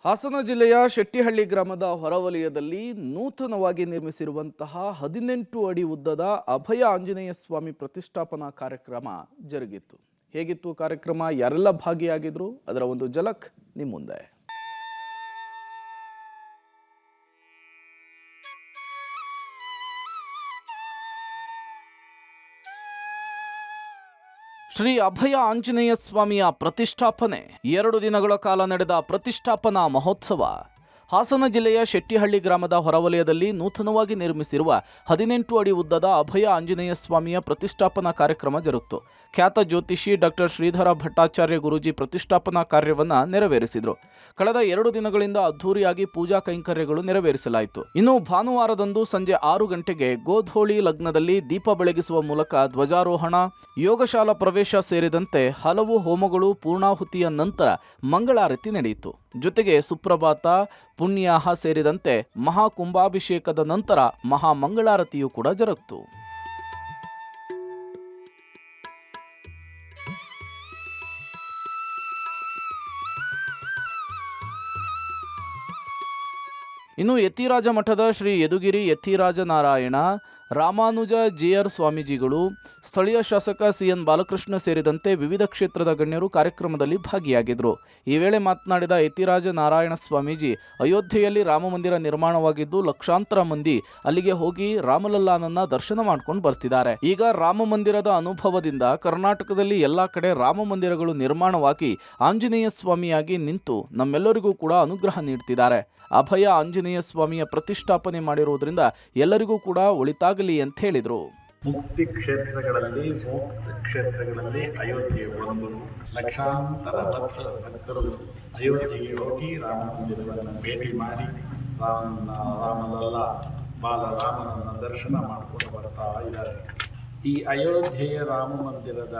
ಹಾಸನ ಜಿಲ್ಲೆಯ ಶೆಟ್ಟಿಹಳ್ಳಿ ಗ್ರಾಮದ ಹೊರವಲಯದಲ್ಲಿ ನೂತನವಾಗಿ ನಿರ್ಮಿಸಿರುವಂತಹ 18 ಅಡಿ ಉದ್ದದ ಅಭಯ ಆಂಜನೇಯ ಸ್ವಾಮಿ ಪ್ರತಿಷ್ಠಾಪನಾ ಕಾರ್ಯಕ್ರಮ ಜರುಗಿತು. ಹೇಗಿತ್ತು ಕಾರ್ಯಕ್ರಮ, ಯಾರೆಲ್ಲ ಭಾಗಿಯಾಗಿದ್ರು, ಅದರ ಒಂದು ಝಲಕ್ ನಿಮ್ಮ ಮುಂದೆ. ಶ್ರೀ ಅಭಯ ಆಂಜನೇಯ ಸ್ವಾಮಿಯ ಪ್ರತಿಷ್ಠಾಪನೆ 2 ದಿನಗಳ ಕಾಲ ನಡೆದ ಪ್ರತಿಷ್ಠಾಪನಾ ಮಹೋತ್ಸವ ಹಾಸನ ಜಿಲ್ಲೆಯ ಶೆಟ್ಟಿಹಳ್ಳಿ ಗ್ರಾಮದ ಹೊರವಲಯದಲ್ಲಿ ನೂತನವಾಗಿ ನಿರ್ಮಿಸಿರುವ 18 ಅಡಿ ಉದ್ದದ ಅಭಯ ಆಂಜನೇಯ ಸ್ವಾಮಿಯ ಪ್ರತಿಷ್ಠಾಪನಾ ಕಾರ್ಯಕ್ರಮ ಜರುಗಿತು. ಖ್ಯಾತ ಜ್ಯೋತಿಷಿ ಡಾಕ್ಟರ್ ಶ್ರೀಧರ ಭಟ್ಟಾಚಾರ್ಯ ಗುರೂಜಿ ಪ್ರತಿಷ್ಠಾಪನಾ ಕಾರ್ಯವನ್ನು ನೆರವೇರಿಸಿದರು. ಕಳೆದ 2 ದಿನಗಳಿಂದ ಅದ್ಧೂರಿಯಾಗಿ ಪೂಜಾ ಕೈಂಕರ್ಯಗಳು ನೆರವೇರಿಸಲಾಯಿತು. ಇನ್ನು ಭಾನುವಾರದಂದು ಸಂಜೆ 6 ಗಂಟೆಗೆ ಗೋಧೋಳಿ ಲಗ್ನದಲ್ಲಿ ದೀಪ ಬೆಳಗಿಸುವ ಮೂಲಕ ಧ್ವಜಾರೋಹಣ, ಯೋಗಶಾಲಾ ಪ್ರವೇಶ ಸೇರಿದಂತೆ ಹಲವು ಹೋಮಗಳು ಪೂರ್ಣಾಹುತಿಯ ನಂತರ ಮಂಗಳಾರತಿ ನಡೆಯಿತು. ಜೊತೆಗೆ ಸುಪ್ರಭಾತ, ಪುಣ್ಯಾಹ ಸೇರಿದಂತೆ ಮಹಾಕುಂಭಾಭಿಷೇಕದ ನಂತರ ಮಹಾಮಂಗಳಾರತಿಯೂ ಕೂಡ ಜರುಗಿತು. ಇನ್ನು ಯತಿರಾಜ ಮಠದ ಶ್ರೀ ಯದುಗಿರಿ ಯತಿರಾಜ ನಾರಾಯಣ ರಾಮಾನುಜ ಜಿಯರ್ ಸ್ವಾಮೀಜಿಗಳು, ಸ್ಥಳೀಯ ಶಾಸಕ ಸಿಎನ್ ಬಾಲಕೃಷ್ಣ ಸೇರಿದಂತೆ ವಿವಿಧ ಕ್ಷೇತ್ರದ ಗಣ್ಯರು ಕಾರ್ಯಕ್ರಮದಲ್ಲಿ ಭಾಗಿಯಾಗಿದ್ದರು. ಈ ವೇಳೆ ಮಾತನಾಡಿದ ಯತಿರಾಜ ನಾರಾಯಣ ಸ್ವಾಮೀಜಿ, ಅಯೋಧ್ಯೆಯಲ್ಲಿ ರಾಮಮಂದಿರ ನಿರ್ಮಾಣವಾಗಿದ್ದು ಲಕ್ಷಾಂತರ ಮಂದಿ ಅಲ್ಲಿಗೆ ಹೋಗಿ ರಾಮಲಲ್ಲಾನನ್ನ ದರ್ಶನ ಮಾಡ್ಕೊಂಡು ಬರ್ತಿದ್ದಾರೆ. ಈಗ ರಾಮ ಮಂದಿರದ ಅನುಭವದಿಂದ ಕರ್ನಾಟಕದಲ್ಲಿ ಎಲ್ಲಾ ಕಡೆ ರಾಮ ಮಂದಿರಗಳು ನಿರ್ಮಾಣವಾಗಿ ಆಂಜನೇಯ ಸ್ವಾಮಿಯಾಗಿ ನಿಂತು ನಮ್ಮೆಲ್ಲರಿಗೂ ಕೂಡ ಅನುಗ್ರಹ ನೀಡ್ತಿದ್ದಾರೆ. ಅಭಯ ಆಂಜನೇಯ ಸ್ವಾಮಿಯ ಪ್ರತಿಷ್ಠಾಪನೆ ಮಾಡಿರುವುದರಿಂದ ಎಲ್ಲರಿಗೂ ಕೂಡ ಒಳಿತಾಗಲಿ ಅಂತ ಹೇಳಿದರು. ಮುಕ್ತಿ ಕ್ಷೇತ್ರಗಳಲ್ಲಿ, ಮೋಕ್ಷ ಕ್ಷೇತ್ರಗಳಲ್ಲಿ ಅಯೋಧ್ಯೆ ಒಂದು. ಲಕ್ಷಾಂತರ ಭಕ್ತರು ಅಯೋಧ್ಯೆಗೆ ಹೋಗಿ ರಾಮ ಮಂದಿರವನ್ನು ಭೇಟಿ ಮಾಡಿ ರಾಮಲಲ್ಲ ಬಾಲರಾಮನನ್ನು ದರ್ಶನ ಮಾಡಿಕೊಂಡು ಬರ್ತಾ ಇದ್ದಾರೆ. ಈ ಅಯೋಧ್ಯೆಯ ರಾಮ ಮಂದಿರದ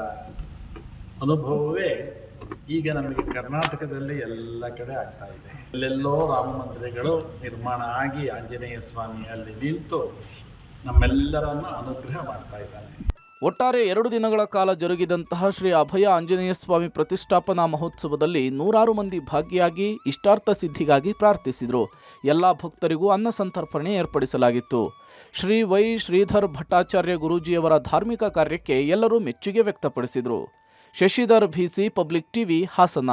ಅನುಭವವೇ ಈಗ ನಮಗೆ ಕರ್ನಾಟಕದಲ್ಲಿ ಎಲ್ಲ ಕಡೆ ಆಗ್ತಾ ಇದೆ. ಎಲ್ಲೆಲ್ಲೋ ರಾಮ ಮಂದಿರಗಳು ನಿರ್ಮಾಣ ಆಗಿ ಆಂಜನೇಯ ಸ್ವಾಮಿ ಅಲ್ಲಿ ನಿಂತು ನಮ್ಮೆಲ್ಲರನ್ನು ಅನುಗ್ರಹ ಮಾಡ್ತಾ ಇದ್ದಾನೆ. ಒಟ್ಟಾರೆ 2 ದಿನಗಳ ಕಾಲ ಜರುಗಿದಂತಹ ಶ್ರೀ ಅಭಯ ಆಂಜನೇಯ ಸ್ವಾಮಿ ಪ್ರತಿಷ್ಠಾಪನಾ ಮಹೋತ್ಸವದಲ್ಲಿ ನೂರಾರು ಮಂದಿ ಭಾಗಿಯಾಗಿ ಇಷ್ಟಾರ್ಥ ಸಿದ್ಧಿಗಾಗಿ ಪ್ರಾರ್ಥಿಸಿದರು. ಎಲ್ಲ ಭಕ್ತರಿಗೂ ಅನ್ನ ಸಂತರ್ಪಣೆ ಏರ್ಪಡಿಸಲಾಗಿತ್ತು. ಶ್ರೀ ವೈ ಶ್ರೀಧರ್ ಭಟ್ಟಾಚಾರ್ಯ ಗುರೂಜಿಯವರ ಧಾರ್ಮಿಕ ಕಾರ್ಯಕ್ಕೆ ಎಲ್ಲರೂ ಮೆಚ್ಚುಗೆ ವ್ಯಕ್ತಪಡಿಸಿದರು. Shashidhar B C, public TV, Hassan.